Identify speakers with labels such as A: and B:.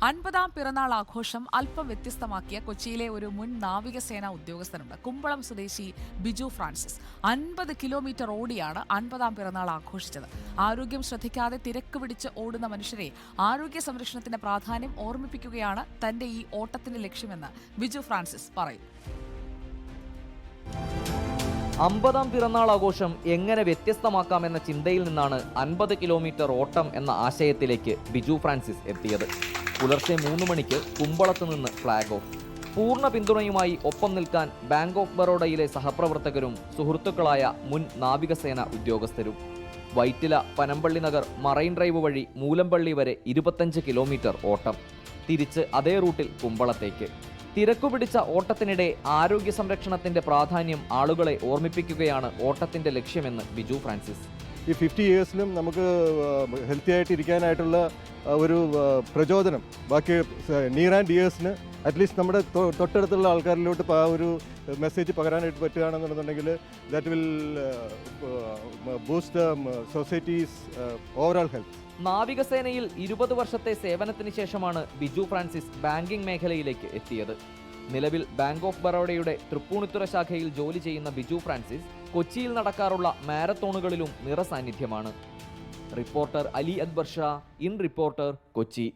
A: 50ാം പിറന്നാൾ ആഘോഷം അല്പം വ്യത്യസ്തമാക്കിയ കൊച്ചിയിലെ ഒരു മുൻ നാവികസേനാ ഉദ്യോഗസ്ഥനുണ്ട്. കുമ്പളം സ്വദേശി ബിജു ഫ്രാൻസിസ് 50 കിലോമീറ്റർ ഓടിയാണ് 50ാം പിറന്നാൾ ആഘോഷിച്ചത്. ആരോഗ്യം ശ്രദ്ധിക്കാതെ തിരക്ക് പിടിച്ച് ഓടുന്ന മനുഷ്യരെ ആരോഗ്യ സംരക്ഷണത്തിന്റെ പ്രാധാന്യം ഓർമ്മിപ്പിക്കുകയാണ് തന്റെ ഈ ഓട്ടത്തിന്റെ ലക്ഷ്യമെന്ന് ബിജു ഫ്രാൻസിസ് പറയും.
B: 50ാം പിറന്നാൾ ആഘോഷം എങ്ങനെ വ്യത്യസ്തമാക്കാമെന്ന ചിന്തയിൽ നിന്നാണ് 50 കിലോമീറ്റർ ഓട്ടം എന്ന ആശയത്തിലേക്ക് ബിജു ഫ്രാൻസിസ് എത്തിയത്. പുലർച്ചെ 3 മണിക്ക് കുമ്പളത്ത് നിന്ന് ഫ്ലാഗ് ഓഫ്. പൂർണ്ണ പിന്തുണയുമായി ഒപ്പം നിൽക്കാൻ ബാങ്ക് ഓഫ് ബറോഡയിലെ സഹപ്രവർത്തകരും സുഹൃത്തുക്കളായ മുൻ നാവികസേന ഉദ്യോഗസ്ഥരും. വൈറ്റില, പനമ്പള്ളി നഗർ, മറൈൻ ഡ്രൈവ് വഴി മൂലമ്പള്ളി വരെ 25 കിലോമീറ്റർ ഓട്ടം. തിരിച്ച് അതേ റൂട്ടിൽ കുമ്പളത്തേക്ക്. തിരക്കുപിടിച്ച ഓട്ടത്തിനിടെ ആരോഗ്യ സംരക്ഷണത്തിന്റെ പ്രാധാന്യം ആളുകളെ ഓർമ്മിപ്പിക്കുകയാണ് ഓട്ടത്തിന്റെ ലക്ഷ്യമെന്ന് ബിജു ഫ്രാൻസിസ്.
C: ഈ 50 ഇയേഴ്സിലും നമുക്ക് ഹെൽത്തി ആയിട്ട് ഇരിക്കാനായിട്ടുള്ള ഒരു പ്രചോദനം ബാക്കി നിയർ ആൻഡ് ഇയേഴ്സിന് അറ്റ്ലീസ്റ്റ് നമ്മുടെ തൊട്ടടുത്തുള്ള ആൾക്കാരിലോട്ട് ആ ഒരു മെസ്സേജ് പകരാനായിട്ട് പറ്റുകയാണെന്നുണ്ടെങ്കിൽ that will boost society's overall health.
B: നാവികസേനയിൽ 20 വർഷത്തെ സേവനത്തിന് ശേഷമാണ് ബിജു ഫ്രാൻസിസ് ബാങ്കിംഗ് മേഖലയിലേക്ക് എത്തിയത്. നിലവിൽ ബാങ്ക് ഓഫ് ബറോഡയുടെ തൃപ്പൂണിത്തുറ ശാഖയിൽ ജോലി ചെയ്യുന്ന ബിജു ഫ്രാൻസിസ് കൊച്ചിയിൽ നടക്കാറുള്ള മാരത്തോണുകളിലും നിറസാന്നിധ്യമാണ്. Reporter Ali Akbar Shah, in reporter, Kochi.